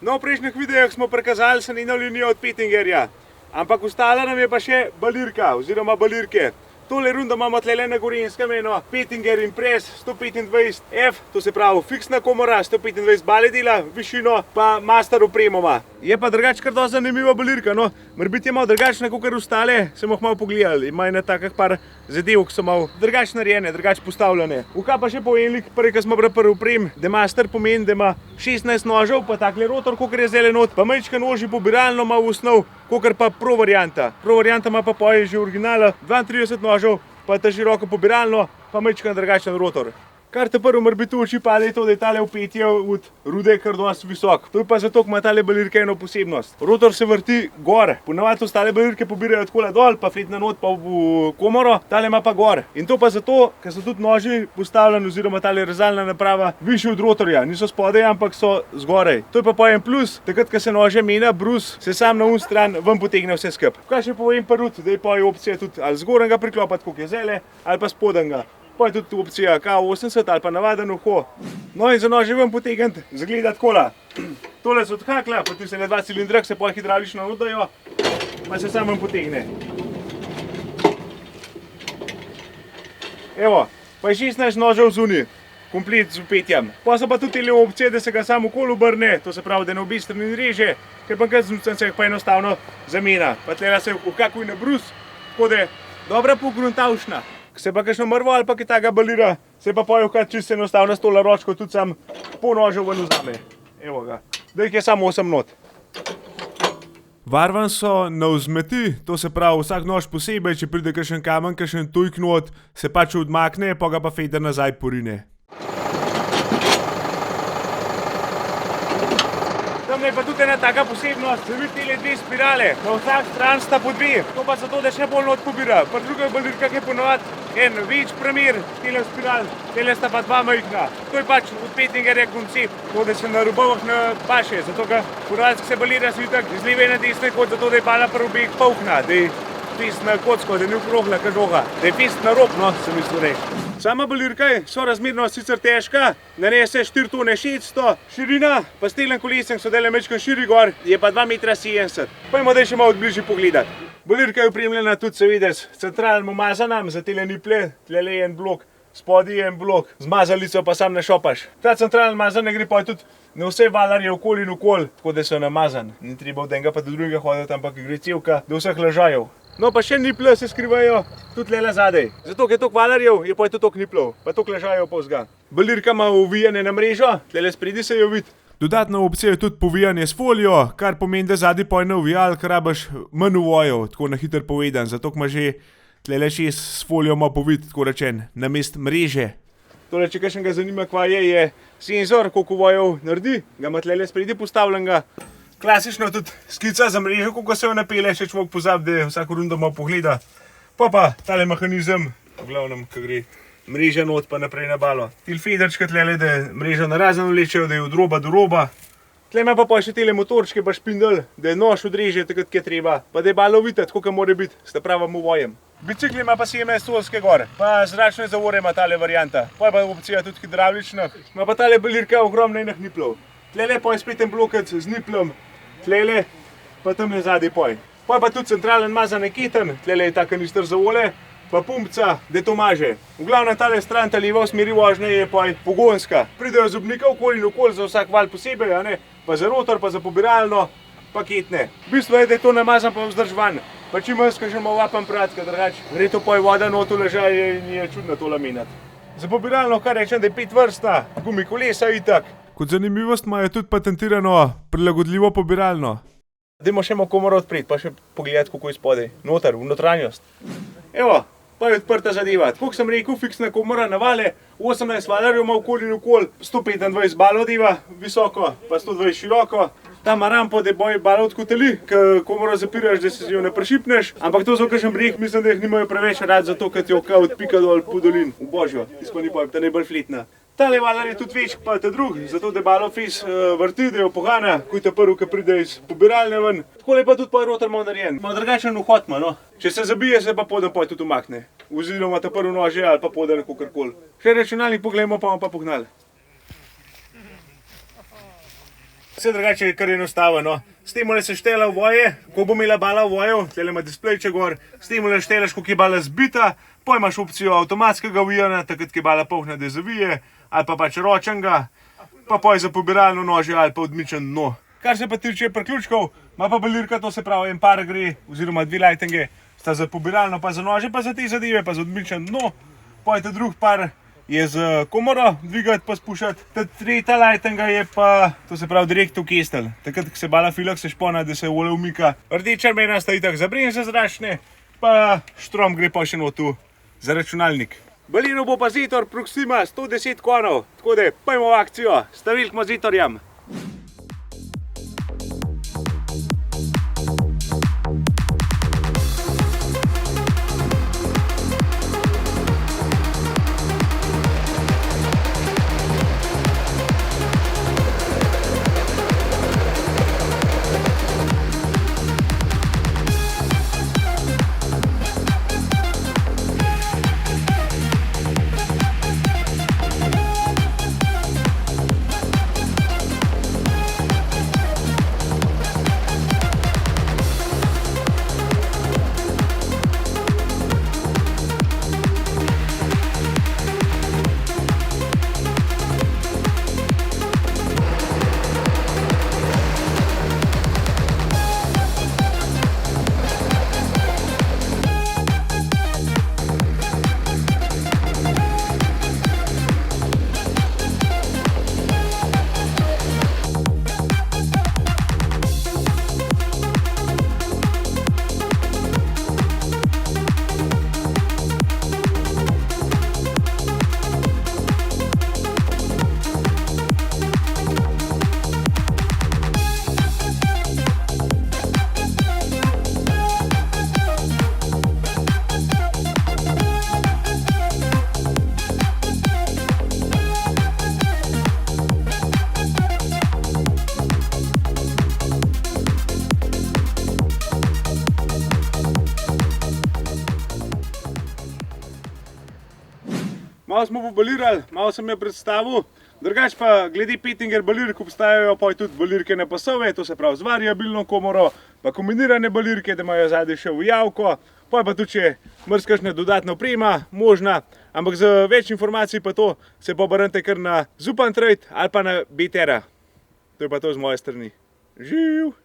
No, v prejšnjih videih smo prikazali senino linijo od Pittingerja, ampak ostala nam je pa še balirka oziroma balirke. Tole rundo imamo tlele na Gorenjskem eno Pittinger Impress 125F, to se pravi fiksna komora, 125 baledila, višino pa master opremoma. Je pa drugače kar dosti zanimiva balirka, no, morebiti je malo drugačna kakor ostale, sem jih malo pogledali, ima ena takih par zadev, ki so malo drugače narejene, drugače postavljene. Kaj pa še povedali, prej, ko smo bili pri oprem, da master pomeni, da ima 16 nožev, pa takle rotor, kakor je zdaj not, pa majčken ožji pobiralno ima v osnov, kakor pa Pro varianta. Pro varianta ima pa poje že originala, 32 nožev, pa ta široko pobiralno, pa majčken drugačen rotor. Kar te prvo mora biti v oči pade je to, da je tale vpetje od rude kar dosti visok. To je pa zato, ko ima tale balirka eno posebnost. Rotor se vrti gor, ponavadi ostale balirke pobirajo takole dol, pa fletna not pa v komoro, tale ima pa gor. In to pa zato, ker so tudi noži postavljeni oziroma tale rezalna naprava višji od rotorja. Niso spodaj, ampak so zgoraj. To je pa en plus, takrat, ko se nože menja, brus se sam na stran ven potegne vse skup. Kaj še povem pa rud, da je pa opcija tudi ali zgornjega priklopati, kot je zele, ali pa spodnjega. Pa je tudi opcija K80 ali pa navaden uho. No in za nože ven potegniti, zagleda takola. Tole so od hakla, potem se le 2 cilindra, ki se pa hidravlično oddajo, pa se sam ven potegne. Evo, pa je 16 nožev zunaj, komplet z vpetjem. Pa so pa tudi te opcije, da se ga sam okoli obrne, to se pravi, da na obi strani reže, ker pa z nucem se pa enostavno zamena. Pa tleda se vkakuj na brus, tako da je dobra pogruntavšna. Ko se pa kakšno mrvo ali pa kaj takega balira, se pa poje vkrat čisto enostavno s tole ročko tudi sam pol nožev ven vzame. Evo ga. Da jih je samo 8 not. Varvan so na vzmeti, to se pravi vsak nož posebej, če pride kakšen kamen, kakšen tujk not, se pač odmakne, pa ga pa fejder nazaj porine. Tamle je pa tudi ena taka posebnost, se vidi tele dve spirale, na vsak stran sta po dve, to pa zato, da še bolj not pobira. Pri drugih balirkah je ponovadi en več premer tele spiral, tele sta pa dva majhna. To je pač od Pittingerja koncept, to da se na robovih ne paše, zato ker ponovadi, ko se balira, se vidi tako z leve na desne kot zato, da je bala pri obeh polkna, da je fest na kocko, da ni okrogla kot žoga, da je fest na rob, no, sem mislil reči. Sama balirka je sorazmerno sicer težka, nanese 4 tone 600, širina pa s telim kolesem so dele mečkan širi gor, je pa 2,70 m. Pojmo, da je še malo bližje pogledati. Balirka je opremljena tudi seveda s centralnim umazanom, za tele niple, tlele je en blok, spodaj je en blok, z mazalico pa sam ne šopaš. Ta centralni mazan ne gre pa tudi na vse valarje okoli in okoli, tako da so namazan. Ni treba od enega pa do drugega hoditi, ampak gre cevka do vseh ležajev. No pa še niple se skrivajo tudi tlele zadaj. Zato, ker je toliko valarjev, je pa tudi toliko niplov, pa toliko ležajev pa vzga. Balirka ima uvijanje na mrežo, tlele spredi se jo vidi. Dodatna opcija je tudi povijanje s folijo, kar pomeni, da zadaj pa je na uvijalk rabiš manj uvojev, tako na hiter povedan. Zato ima že tlele 6 s folijo ima povit, tako rečen, namest mreže. Tole, če kakšnega zanima, kva je senzor, koliko uvojev naredi, ga ima tlele spredi postavljenega. Klasično tudi skica za mrežo, kako se jo napele, še človek pozabi, da vsako rundo malo pogleda. Pa tale mehanizem, v glavnem, ko gre mreža not pa naprej na balo. Til federčka tlele, da mrežo narazen vlečejo, da je od roba do roba. Tle ima pa še tele motorčke pa špindel, da je nož odreže takrat, kje treba, pa da je balo videti, tako mora biti, s pravim uvojem. Bicikli ima pa 17 stolske gor, pa zračne zavore ima tale varianta. Pa je pa opcija tudi hidravlična, ima pa tale balirka ogromno enih niplov. Tlele pa je spet en blokec z niplom, tlele pa tamle zadaj poj. Pa je pa tudi centralen mazan keten, tlele je ta kanister za ole, pa pumpca, da to maže. V glavnem tale stran, ta leva v smeri vožnje je pa pogonska. Pridejo zobnika okoli in okoli za vsak val posebej, pa za rotor, pa za pobiralno, pa ketne. V bistvu je, da je to namazan pa vzdržvan. Pa čim manj skažemo vapen pratka, drugače gre to pa je voda not v ležaje in je čudno to lamenati. Za pobiralno kar rečem, da je 5-vrstna, gumi kolesa itak. Kot zanimivost imajo tudi patentirano prilagodljivo pobiralno. Dajmo še malo komoro odpreti, pa še pogledati, kako je spodaj, noter, v notranjost. Evo, pa je odprta zadeva. Tako sem rekel, fiksna komora na vale, 18 valarjev ima okoli in okoli, 125 balodeva visoko, pa 120 široko. Tam ima rampo, da bojo balo odkoteli, ko komoro zapiraš, da se jo ne prešipneš. Ampak to za kakšen breg mislim, da jih nimajo preveč rad, zato ker ti jo kao odpika dol po dolin, v božjo, tisto ni pojeb, ta najbolj fletna. Tale valar je tudi več pa ta drug, zato da balo fez vrti, da jo pohana, ko je ta prvi, ki pride iz pobiralne ven. Takole pa tudi pa rotor malo narejen, malo drugačen vhod ima, no. Če se zabije, se pa poden tudi umakne. Oziroma ta prvi nože ali pa poden kakorkoli. Še računalnik poglejmo, pa bomo pa pognali. Vse drugače je kar enostavno. Stimule se štela v voje, ko bo imela bala v voju, tele ima displejče gor, stimule štelaš, koliko je bala zbita, pa imaš opcijo avtomatskega vijanja, takrat, ki je bala polna, da zavije, ali pa pač ročnega, pa poj za pobiralno nožje ali pa odmičen dno. Kar se pa tiče priključkov, ima pa balirka, to se pravi en par gre, oziroma dve lightinge, sta za pobiralno, pa za nože, pa za te zadeve, pa za odmičen dno. Poj ta drug par je z komoro dvigati pa spuščati. Ta tretja lightinga je pa, to se pravi, direkt v kestelj. Takrat, ko se bala filak se špona, da se vole umika. Rdeča rumena sta itak za bremze zračne, pa štrom gre pa še notu za računalnik. Balinu bo pa Zetor Proxima 110 konov, tako da pojmo v akcijo, stavili smo Zetorjem. Malo smo pobalirali, malo sem jo predstavil, drugač pa glede Petinger balirk obstajajo pa tudi balirke na pasove, to se pravi z variabilno komoro, pa kombinirane balirke, da imajo zadaj še vijavko, pa tudi še marsikakšna dodatna oprema možna, ampak za več informacij pa to se pa obrnite kar na Zupan Trade ali pa na BTR. To je pa to z moje strani. Živ!